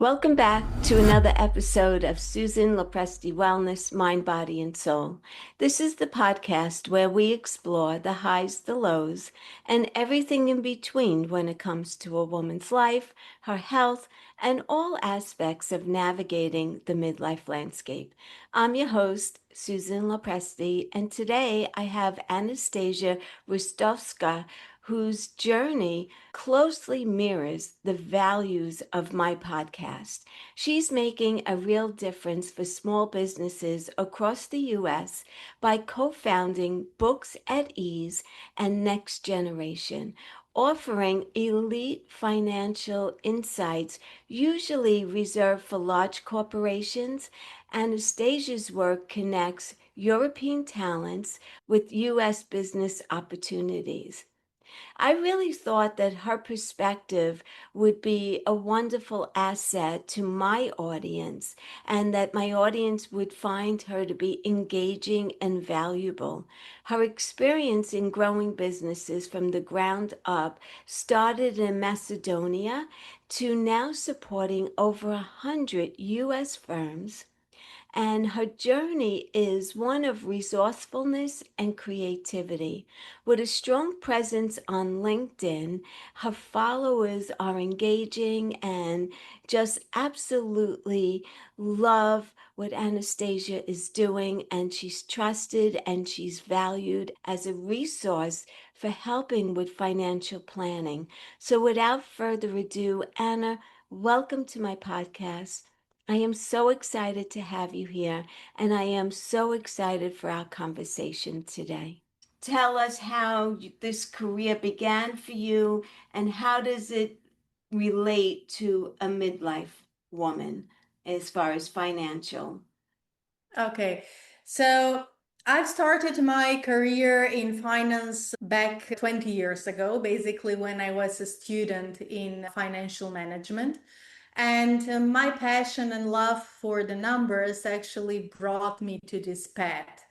Welcome back to another episode of Susan LoPresti Wellness, Mind, Body, and Soul. This is the podcast where we explore the highs, the lows, and everything in between when it comes to a woman's life, her health, and all aspects of navigating the midlife landscape. I'm your host, Susan LoPresti, and today I have Anastasia Ristovska, whose journey closely mirrors the values of my podcast. She's making a real difference for small businesses across the U.S. by co-founding Books at Ease and Next Generation, offering elite financial insights usually reserved for large corporations. Anastasia's work connects European talents with U.S. business opportunities. I really thought that her perspective would be a wonderful asset to my audience and that my audience would find her to be engaging and valuable. Her experience in growing businesses from the ground up started in Macedonia to now supporting over 100 U.S. firms, and her journey is one of resourcefulness and creativity. With a strong presence on LinkedIn, her followers are engaging and just absolutely love what Anastasia is doing, and she's trusted and she's valued as a resource for helping with financial planning. So without further ado, Anna, welcome to my podcast. I am so excited to have you here, and I am so excited for our conversation today. Tell us how this career began for you, and how does it relate to a midlife woman as far as financial? Okay, so I've started my career in finance back 20 years ago, basically when I was a student in financial management. And my passion and love for the numbers actually brought me to this path.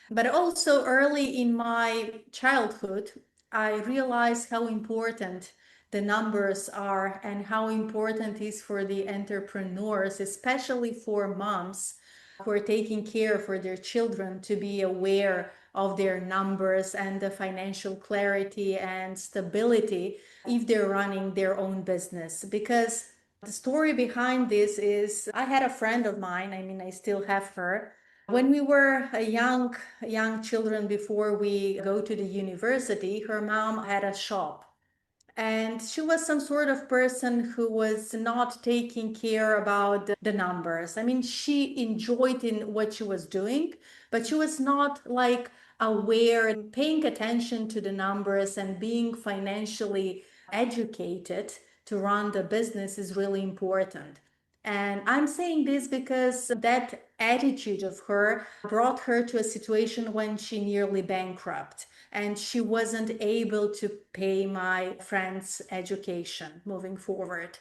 But also early in my childhood, I realized how important the numbers are and how important it is for the entrepreneurs, especially for moms who are taking care for their children, to be aware of their numbers and the financial clarity and stability if they're running their own business. Because the story behind this is I had a friend of mine, I still have her. When we were a young children before we go to the university, her mom had a shop, and she was some sort of person who was not taking care about the numbers. She enjoyed in what she was doing, but she was not like aware and paying attention to the numbers, and being financially educated to run the business is really important. And I'm saying this because that attitude of her brought her to a situation when she nearly bankrupt, and she wasn't able to pay my friend's education moving forward.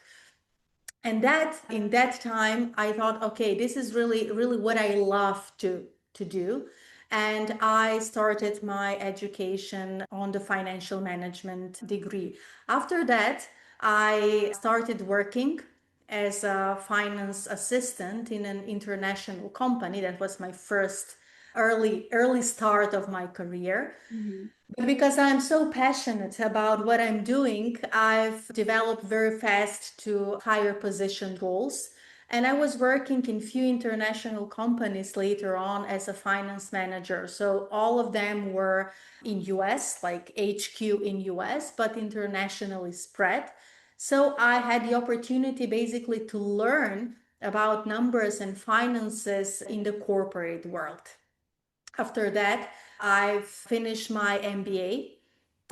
And that in that time I thought, okay, this is really what I love to do. And I started my education on the financial management degree. After that, I started working as a finance assistant in an international company. That was my first early start of my career. Mhm. But because I'm so passionate about what I'm doing, I've developed very fast to higher position roles. And I was working in few international companies later on as a finance manager. So all of them were in US, like HQ in US, but internationally spread. So I had the opportunity basically to learn about numbers and finances in the corporate world. After that, I've finished my MBA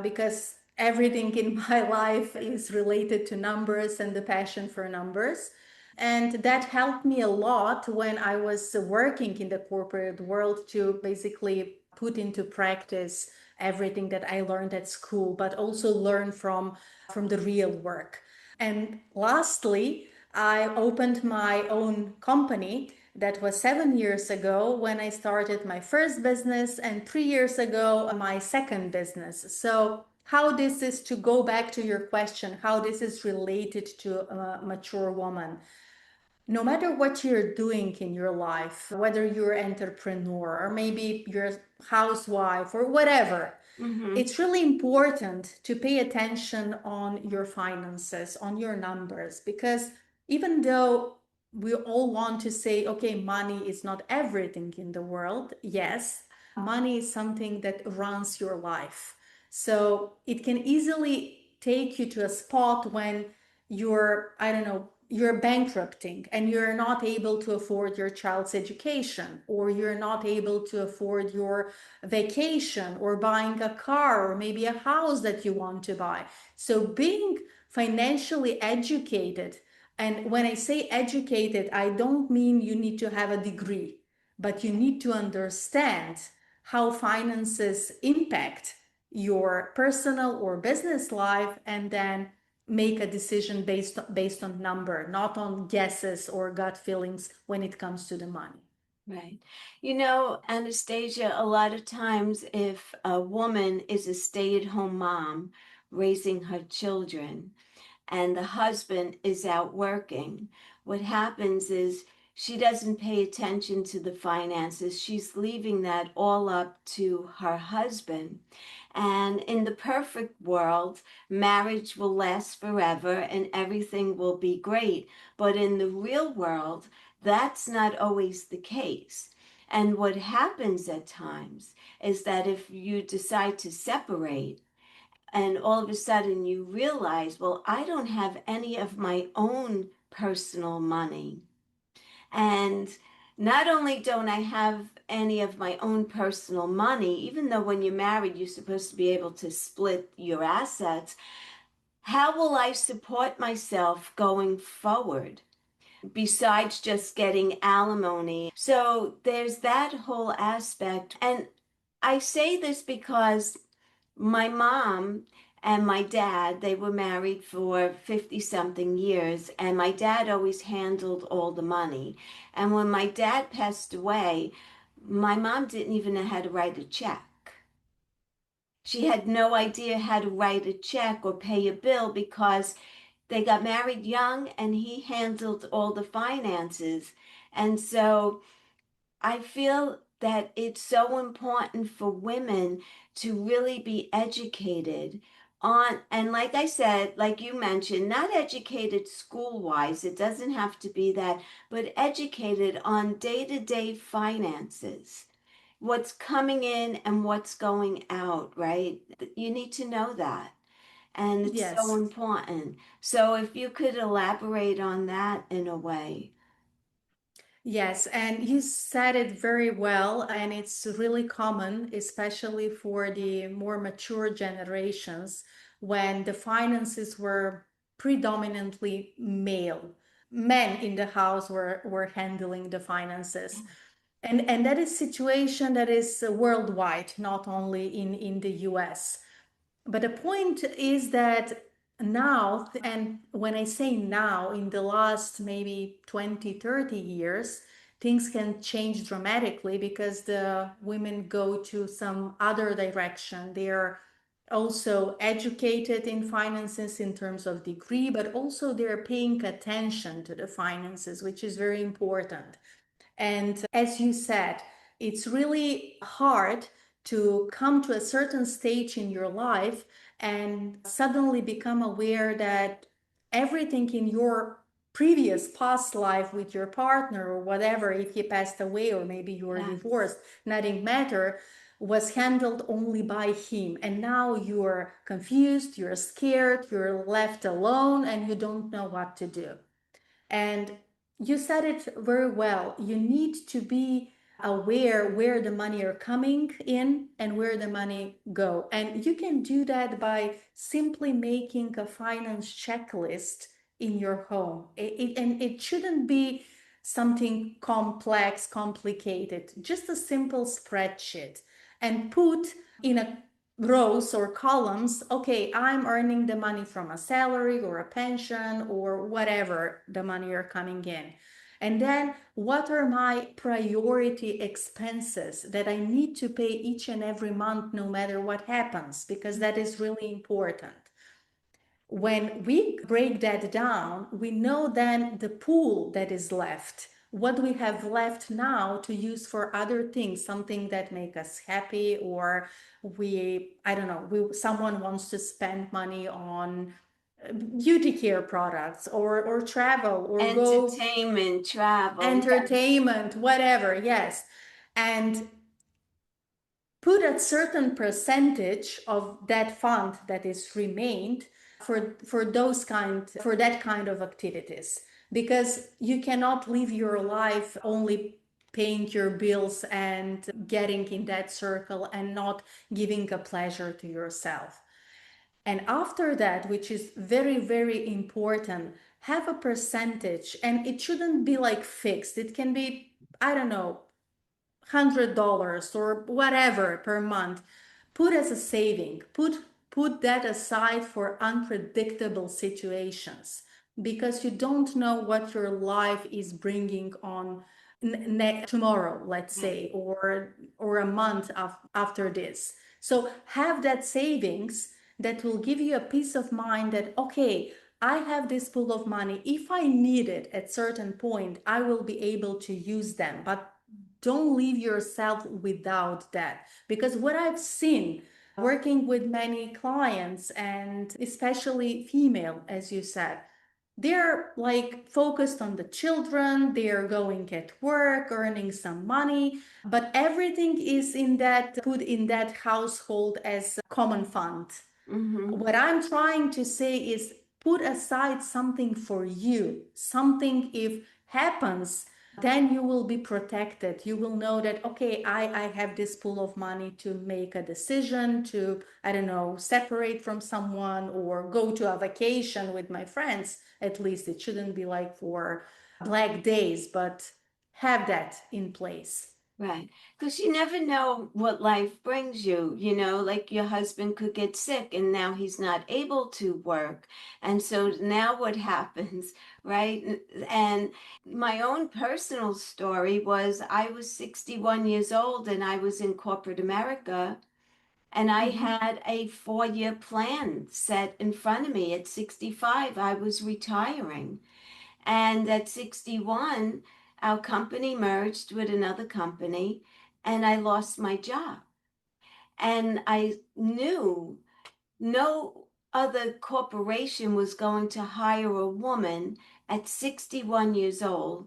because everything in my life is related to numbers and the passion for numbers. And that helped me a lot when I was working in the corporate world to basically put into practice everything that I learned at school, but also learn from the real work. And lastly, I opened my own company. That was 7 years ago when I started my first business, and 3 years ago, my second business. So, how this is, to go back to your question, how this is related to a mature woman. no matter what you're doing in your life, whether you're an entrepreneur or maybe you're a housewife or whatever, Mm-hmm. it's really important to pay attention on your finances, on your numbers, because even though we all want to say, okay, money is not everything in the world, yes, money is something that runs your life. So it can easily take you to a spot when you're, I don't know, you're bankrupting and you're not able to afford your child's education, or you're not able to afford your vacation, or buying a car, or maybe a house that you want to buy. So being financially educated, and when I say educated, I don't mean you need to have a degree, but you need to understand how finances impact your personal or business life, and then make a decision based on number, not on guesses or gut feelings when it comes to the money. Right. You know, Anastasia, a lot of times if a woman is a stay-at-home mom raising her children, and the husband is out working, what happens is she doesn't pay attention to the finances. She's leaving that all up to her husband. And in the perfect world, marriage will last forever and everything will be great. But in the real world, that's not always the case. And what happens at times is that if you decide to separate, and all of a sudden you realize, well, I don't have any of my own personal money. And not only don't I have any of my own personal money, even though when you're married, you're supposed to be able to split your assets, how will I support myself going forward besides just getting alimony? So there's that whole aspect. And I say this because my mom and my dad, they were married for 50 something years, and my dad always handled all the money. And when my dad passed away, my mom didn't even know how to write a check. She had no idea how to write a check or pay a bill because they got married young and he handled all the finances. And so I feel that it's so important for women to really be educated on, and like I said, like you mentioned, not educated school wise, it doesn't have to be that, but educated on day to day finances, what's coming in and what's going out, right? You need to know that. And it's so Yes. important. So if you could elaborate on that in a way. Yes, and you said it very well, and it's really common, especially for the more mature generations, when the finances were predominantly male. Men in the house were handling the finances. And that is situation that is worldwide, not only in the US. But the point is that now, and when I say now, in the last maybe 20, 30 years, things can change dramatically because the women go to some other direction. They are also educated in finances in terms of degree, but also they're paying attention to the finances, which is very important. And as you said, it's really hard to come to a certain stage in your life and suddenly become aware that everything in your previous past life with your partner or whatever, if he passed away or maybe you were Yes. divorced, nothing matter, was handled only by him. And now you're confused, you're scared, you're left alone, and you don't know what to do. And you said it very well. You need to be aware where the money are coming in and where the money go. And you can do that by simply making a finance checklist in your home. And it shouldn't be something complex, complicated, just a simple spreadsheet, and put in a rows or columns, okay, I'm earning the money from a salary or a pension or whatever the money are coming in. And then what are my priority expenses that I need to pay each and every month, no matter what happens, because that is really important. When we break that down, we know then the pool that is left, what we have left now to use for other things, something that make us happy, or I don't know, someone wants to spend money on beauty care products, or travel, or go Entertainment, travel. entertainment, whatever. Yes. And put a certain percentage of that fund that is remained for that kind of activities, because you cannot live your life only paying your bills and getting in that circle and not giving a pleasure to yourself. And after that, which is very, very important, have a percentage, and it shouldn't be like fixed. It can be, I don't know, $100 or whatever per month. Put as a saving. Put that aside for unpredictable situations, because you don't know what your life is bringing on tomorrow, let's Right. say, or a month after this. So have that savings that will give you a peace of mind that, okay, I have this pool of money. If I need it at certain point, I will be able to use them. But don't leave yourself without that. Because what I've seen working with many clients, and especially female, as you said, they're like focused on the children, they're going at work, earning some money, but everything is put in that household as a common fund. Mm-hmm. What I'm trying to say is put aside something for you, something if happens, then you will be protected. You will know that, okay, I have this pool of money to make a decision to, I don't know, separate from someone or go to a vacation with my friends. At least it shouldn't be like for black days, but have that in place. Right. Because you never know what life brings you. Like your husband could get sick and now he's not able to work. And so now what happens, right? And my own personal story was I was 61 years old and I was in corporate America. And I Mm-hmm. had a 4-year plan set in front of me. At 65, I was retiring. And at 61, our company merged with another company and I lost my job. And I knew no other corporation was going to hire a woman at 61 years old,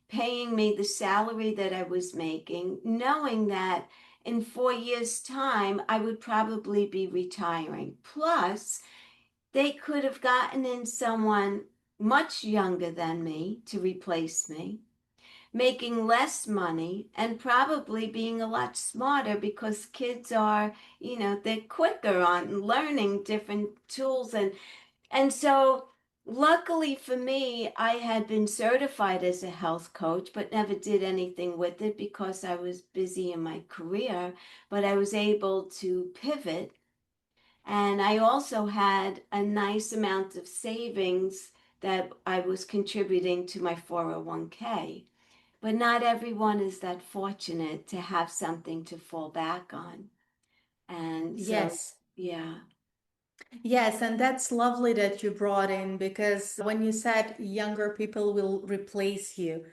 paying me the salary that I was making, knowing that in 4 years' time, I would probably be retiring. Plus, they could have gotten in someone much younger than me to replace me, making less money and probably being a lot smarter because kids are, they're quicker on learning different tools and so luckily for me, I had been certified as a health coach but never did anything with it because I was busy in my career, but I was able to pivot and I also had a nice amount of savings that I was contributing to my 401k. But not everyone is that fortunate to have something to fall back on. And so, Yes. yeah, Yes, and that's lovely that you brought in, because when you said younger people will replace you,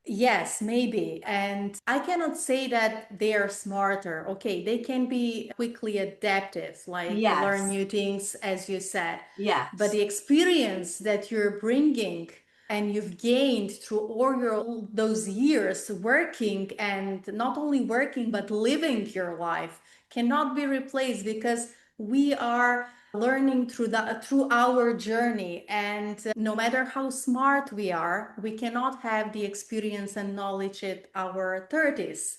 yes, maybe. And I cannot say that they are smarter. Okay, they can be quickly adaptive, like learn yes, new things, as you said. But yes, the experience that you're bringing and you've gained through all those years working, and not only working, but living your life, cannot be replaced, because we are learning through our journey, and no matter how smart we are, we cannot have the experience and knowledge at our 30s.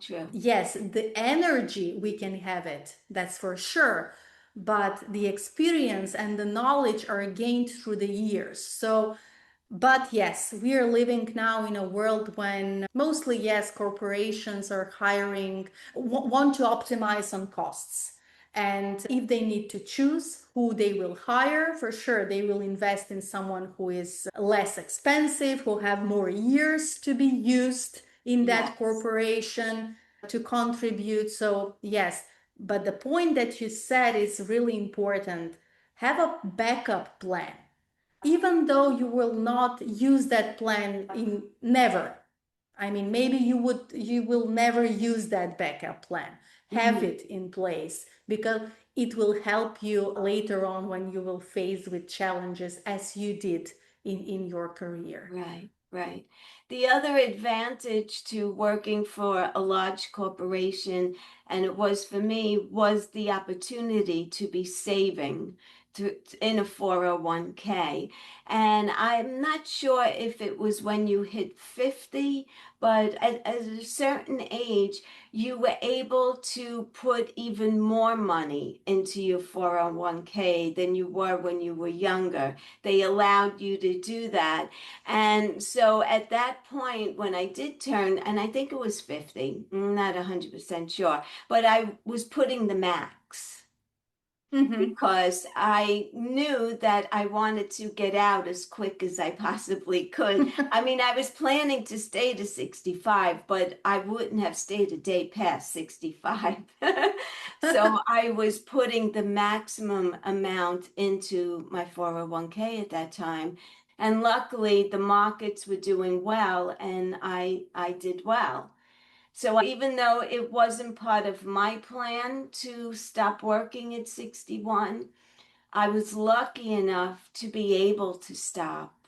true. Yes, the energy, we can have it, that's for sure, but the experience and the knowledge are gained through the years. So but yes, we are living now in a world when mostly, yes, corporations are hiring, want to optimize on costs. And if they need to choose who they will hire, for sure, they will invest in someone who is less expensive, who have more years to be used in that Yes, corporation to contribute. So, yes, but the point that you said is really important. have a backup plan, even though you will not use that plan in never. I mean, maybe you will never use that backup plan. Have Mhm. it in place because it will help you later on when you will face with challenges as you did in your career. Right, right. The other advantage to working for a large corporation, and it was for me, was the opportunity to be saving in a 401k. And I'm not sure if it was when you hit 50, but at a certain age, you were able to put even more money into your 401k than you were when you were younger. They allowed you to do that. And so at that point, when I did turn, and I think it was 50, I'm not 100% sure, but I was putting the max Mm-hmm. because I knew that I wanted to get out as quick as I possibly could. I mean, I was planning to stay to 65, but I wouldn't have stayed a day past 65. So I was putting the maximum amount into my 401k at that time. And luckily, the markets were doing well, and I did well. So even though it wasn't part of my plan to stop working at 61, I was lucky enough to be able to stop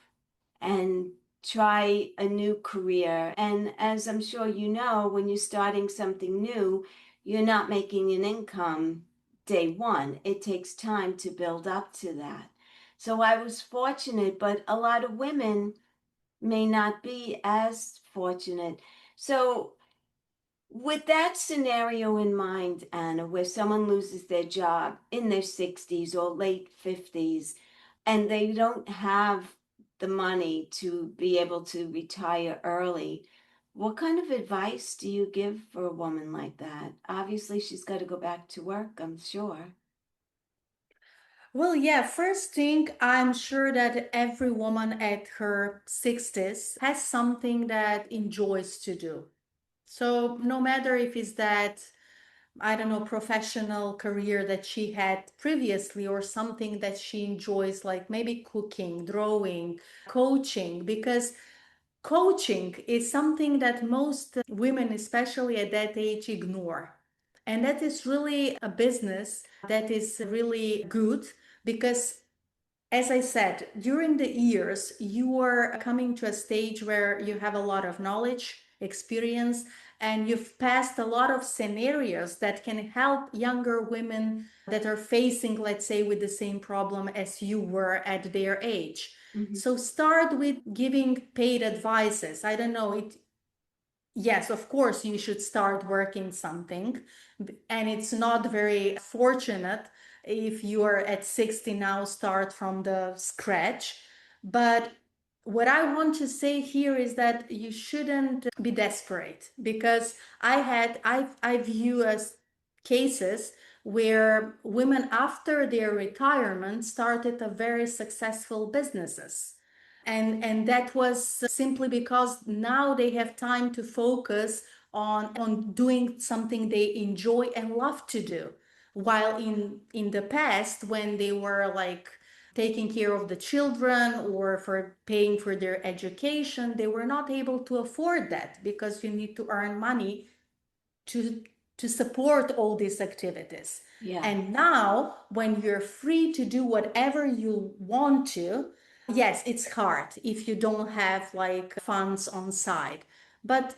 and try a new career. And as I'm sure you know, when you're starting something new, you're not making an income day one. It takes time to build up to that. So I was fortunate, but a lot of women may not be as fortunate. So with that scenario in mind, Anna, where someone loses their job in their 60s or late 50s, and they don't have the money to be able to retire early, what kind of advice do you give for a woman like that? Obviously, she's got to go back to work, I'm sure. Well, yeah, first thing, I'm sure that every woman at her 60s has something that enjoys to do. So no matter if it's that, I don't know, professional career that she had previously or something that she enjoys, like maybe cooking, drawing, coaching, because coaching is something that most women, especially at that age, ignore. And that is really a business that is really good because, as I said, during the years, you are coming to a stage where you have a lot of knowledge, experience, and you've passed a lot of scenarios that can help younger women that are facing, let's say, with the same problem as you were at their age. Mhm. So start with giving paid advices. I don't know, yes, of course, you should start working something. And it's not very fortunate if you are at 60 now, start from the scratch. But what I want to say here is that you shouldn't be desperate because I view as cases where women after their retirement started a very successful businesses, and that was simply because now they have time to focus on doing something they enjoy and love to do, while in the past when they were like taking care of the children or for paying for their education, they were not able to afford that because you need to earn money to to support all these activities. Yeah. And now when you're free to do whatever you want to, yes, it's hard if you don't have like funds on side, but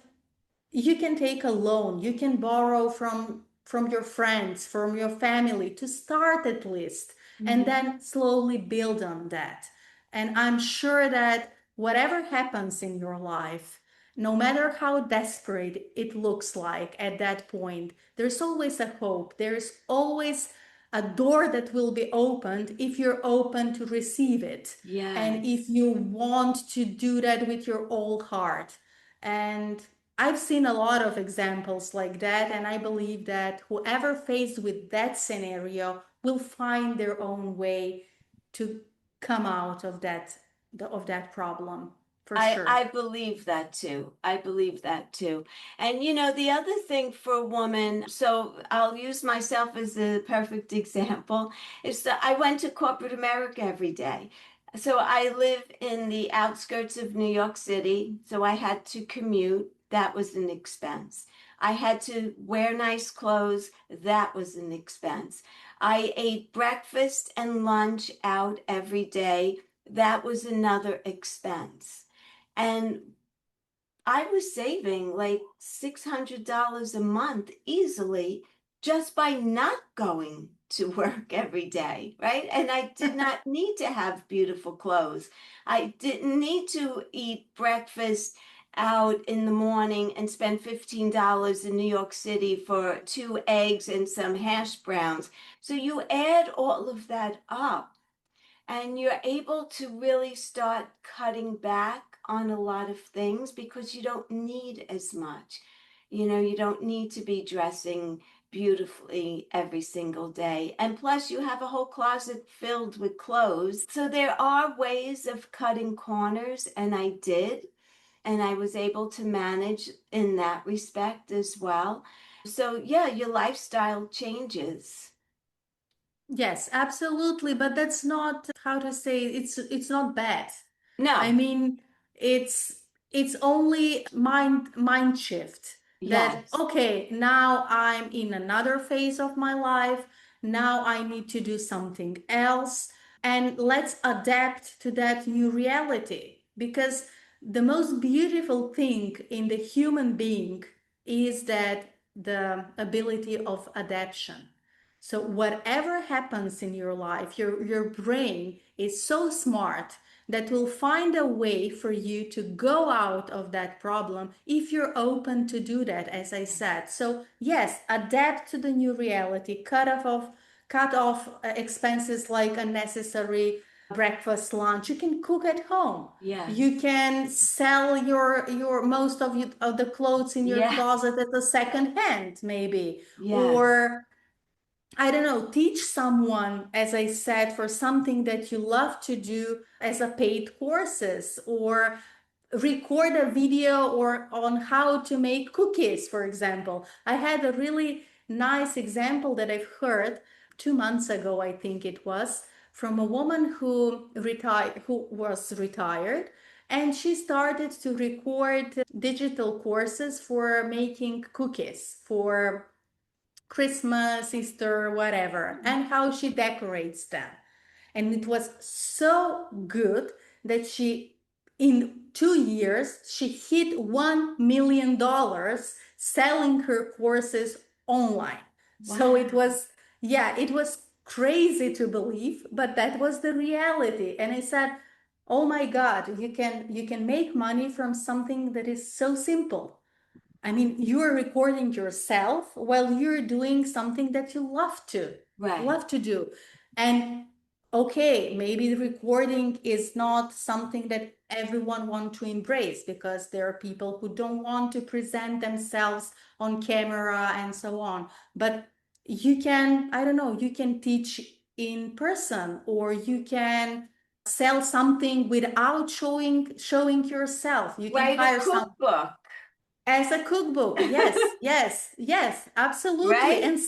you can take a loan, you can borrow from your friends, from your family to start at least, and Mhm. then slowly build on that. And I'm sure that whatever happens in your life, no matter how desperate it looks like at that point, there's always a hope, there's always a door that will be opened if you're open to receive it, and if Yes. you want to do that with your whole heart. And I've seen a lot of examples like that, and I believe that whoever faced with that scenario will find their own way to come out of that problem for I sure. believe that too. I believe that too. And the other thing for a woman, so I'll use myself as the perfect example, is that I went to corporate America every day. So I live in the outskirts of New York City, so I had to commute. That was an expense. I had to wear nice clothes. That was an expense. I ate breakfast and lunch out every day. That was another expense. And I was saving like $600 a month easily just by not going to work every day, right? And I did not need to have beautiful clothes. I didn't need to eat breakfast out in the morning and spend $15 in New York City for two eggs and some hash browns. So you add all of that up and you're able to really start cutting back on a lot of things because you don't need as much. You don't need to be dressing beautifully every single day. And plus, you have a whole closet filled with clothes. So there are ways of cutting corners, and I did. And I was able to manage in that respect as well. So, yeah, your lifestyle changes. Yes, absolutely, but that's not how to say it's not bad. I No, mean, it's it's only mind shift that yes, okay, now I'm in another phase of my life. Now I need to do something else and let's adapt to that new reality because the most beautiful thing in the human being is that the ability of adaptation. So whatever happens in your life, your brain is so smart that will find a way for you to go out of that problem if you're open to do that, as I said. So yes, adapt to the new reality, cut off expenses like unnecessary breakfast, lunch. You can cook at home. You yes. can sell your most of the clothes in your Yeah, closet at a second hand, maybe, yes, or I don't know, teach someone, as I said, for something that you love to do as a paid courses, or record a video or on how to make cookies, for example. I had a really nice example that I've heard 2 months ago, I think it was, from a woman who was retired, and she started to record digital courses for making cookies for Christmas, Easter, whatever, and how she decorates them. And it was so good that in 2 years, she hit $1 million selling her courses online. So it wow, was, yeah, it was crazy to believe, but that was the reality. And I said, oh my God, you can make money from something that is so simple. I mean, you're recording yourself while you're doing something that you right, love to do. And okay, maybe the recording is not something that everyone want to embrace because there are people who don't want to present themselves on camera and so on. But you can, I don't know, you can teach in person or you can sell something without showing yourself. You can write a hire some cookbook, as a cookbook. Yes, yes, yes, absolutely. right? And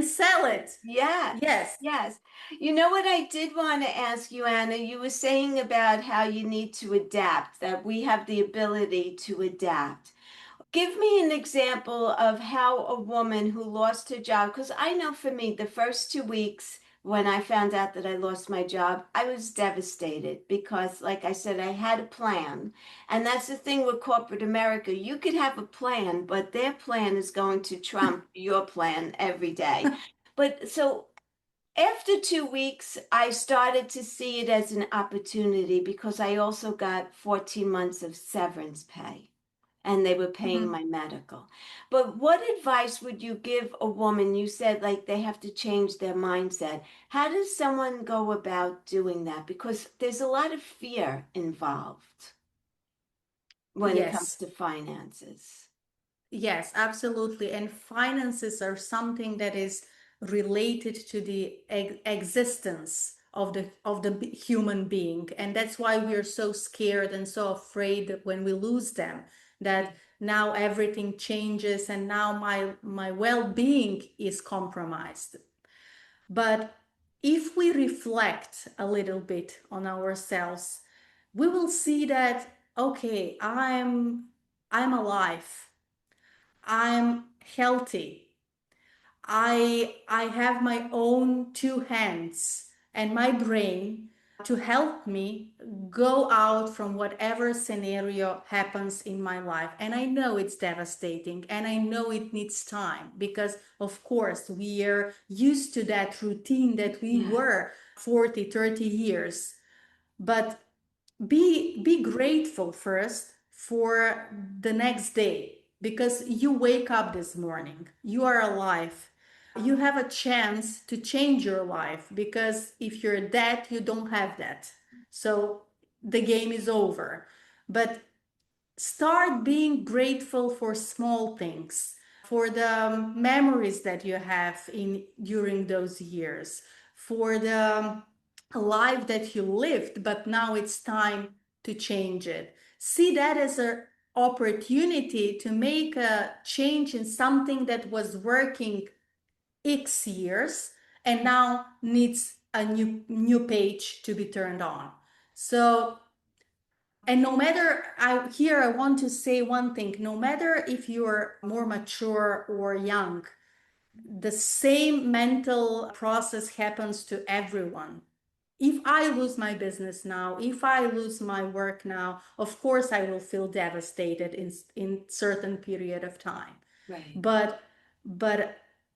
sell it. Yes, Yes. yes. You know what I did want to ask you, Anna? You were saying about how you need to adapt, that we have the ability to adapt. Give me an example of how a woman who lost her job, because I know for me, the first 2 weeks when I found out that I lost my job, I was devastated because, like I said, I had a plan. And that's the thing with corporate America. You could have a plan, but their plan is going to trump your plan every day. But so after 2 weeks, I started to see it as an opportunity because I also got 14 months of severance pay and they were paying Mhm. my medical. But what advice would you give a woman? You said like they have to change their mindset. How does someone go about doing that? Because there's a lot of fear involved when it comes Yes. to finances. Yes, absolutely. And finances are something that is related to the existence of the human being. And that's why we are so scared and so afraid when we lose them, that now everything changes and now my well-being is compromised. But if we reflect a little bit on ourselves, we will see that, okay, I'm alive, I'm healthy, I have my own two hands and my brain to help me go out from whatever scenario happens in my life. And I know it's devastating and I know it needs time, because of course we are used to that routine that we were 40, 30 years. But be grateful first for the next day, because you wake up this morning, you are alive, you have a chance to change your life, because if you're dead you don't have that, so the game is over. But start being grateful for small things, for the memories that you have in during those years, for the life that you lived, but now it's time to change it. See that as an opportunity to make a change in something that was working X years and now needs a new page to be turned on. So, and no matter, I want to say one thing, no matter if you're more mature or young, the same mental process happens to everyone. If I lose my business now, if I lose my work now, of course I will feel devastated in certain period of time. Right. But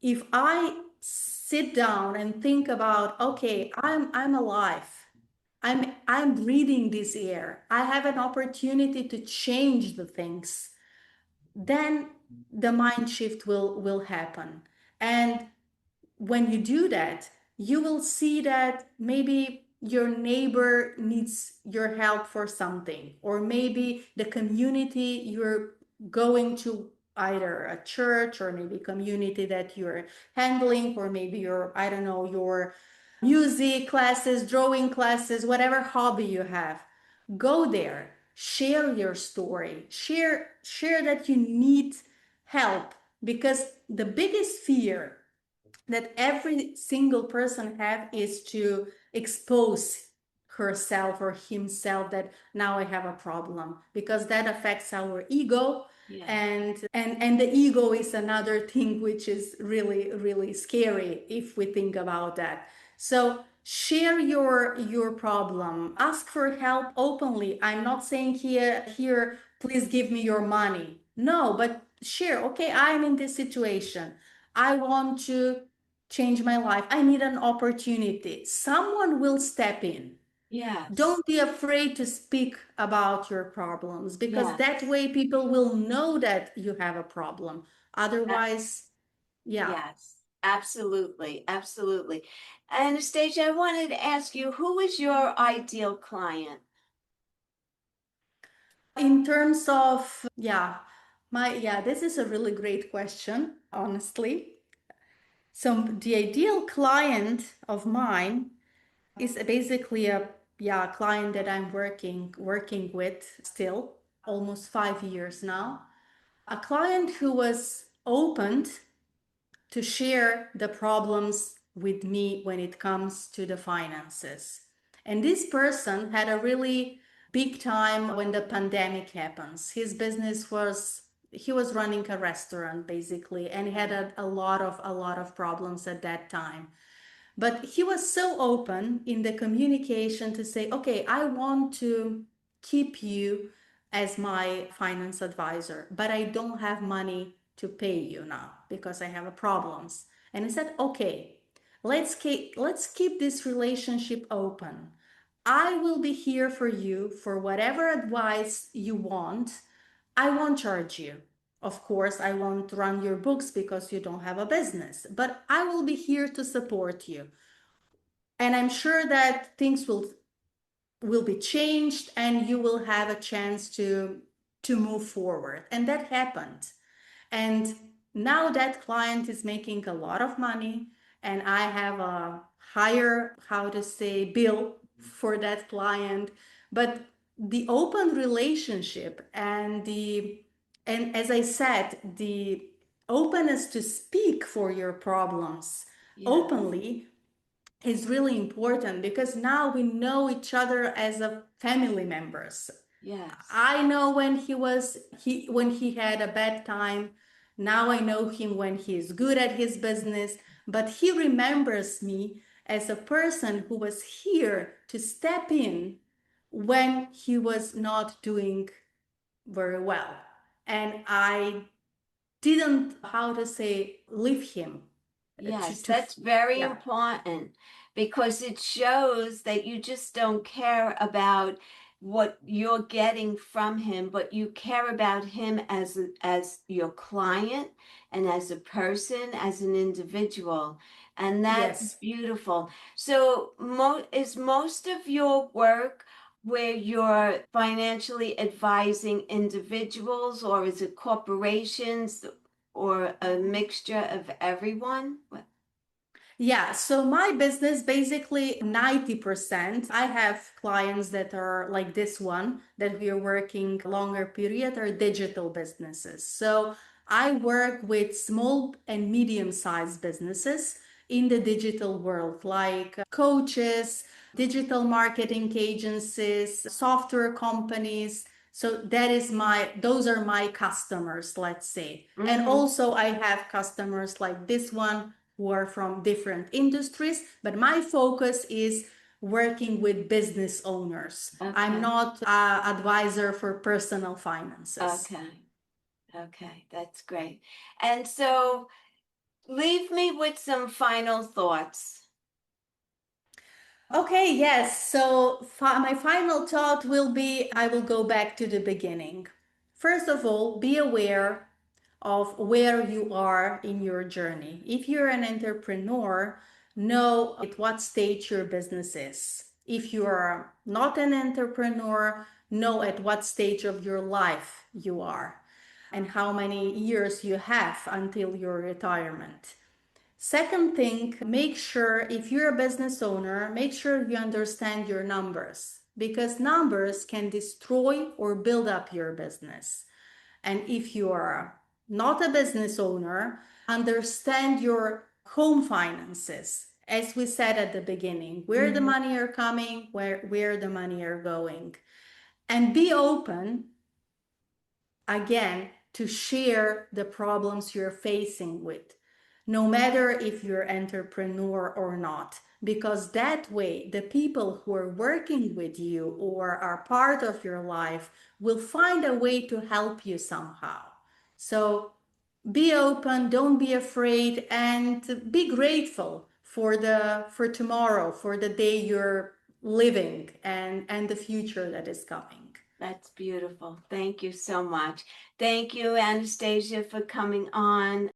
if I sit down and think about, okay, I'm alive, I'm breathing this air, I have an opportunity to change the things, then the mind shift will happen. And when you do that, you will see that maybe your neighbor needs your help for something, or maybe the community you're going to, either a church or maybe community that you're handling, or maybe your, I don't know, your music classes, drawing classes, whatever hobby you have, go there, share your story, share that you need help, because the biggest fear that every single person have is to expose herself or himself, that now I have a problem, because that affects our ego. Yeah. And the ego is another thing which is really, really scary if we think about that. So share your problem, ask for help openly. I'm not saying here please give me your money, no, but share, okay, I'm in this situation, I want to change my life, I need an opportunity, someone will step in. Yes. Don't be afraid to speak about your problems, because Yes. that way people will know that you have a problem. Otherwise, yeah. Yes, absolutely. Absolutely. Anastasia, I wanted to ask you, who is your ideal client? In terms of, this is a really great question, honestly. So the ideal client of mine is basically a client that I'm working with still almost 5 years now. A client who was opened to share the problems with me when it comes to the finances. And this person had a really big time when the pandemic happens. His business was, he was running a restaurant basically, and he had a lot of problems at that time. But he was so open in the communication to say, okay, I want to keep you as my finance advisor, but I don't have money to pay you now because I have problems. And he said, okay, let's keep this relationship open. I will be here for you for whatever advice you want. I won't charge you. Of course, I won't run your books because you don't have a business, but I will be here to support you. And I'm sure that things will be changed and you will have a chance to move forward. And that happened. And now that client is making a lot of money and I have a higher, how to say, bill for that client. But the open relationship and as I said, the openness to speak for your problems Yeah. openly is really important, because now we know each other as a family members. Yes. I know when he had a bad time. Now I know him when he is good at his business, but he remembers me as a person who was here to step in when he was not doing very well. And I didn't, how to say, leave him Yes, to that's very yeah. important because it shows that you just don't care about what you're getting from him, but you care about him as your client and as a person, as an individual. And that's Yes. beautiful. So, is most of your work where you're financially advising individuals, or is it corporations? Or a mixture of everyone? Yeah, so my business basically 90%. I have clients that are like this one that we are working longer period, are digital businesses. So I work with small and medium-sized businesses in the digital world, like coaches, digital marketing agencies, software companies. So those are my customers, let's say. And Mm-hmm. also I have customers like this one who are from different industries, but my focus is working with business owners. I'm Okay. not an advisor for personal finances. Okay. Okay. That's great. And so leave me with some final thoughts. Okay, yes. So my final thought will be I will go back to the beginning. First of all, be aware of where you are in your journey. If you're an entrepreneur, know at what stage your business is. If you are not an entrepreneur, know at what stage of your life you are and how many years you have until your retirement. Second thing, make sure if you're a business owner, make sure you understand your numbers, because numbers can destroy or build up your business. And if you are not a business owner, understand your home finances. As we said at the beginning, where the Mm-hmm. money are coming, where the money are going. And be open again to share the problems you're facing with, no matter if you're entrepreneur or not, because that way the people who are working with you or are part of your life will find a way to help you somehow. So be open, don't be afraid, and be grateful for tomorrow, for the day you're living, and the future that is coming. That's beautiful. Thank you so much. Thank you, Anastasia, for coming on.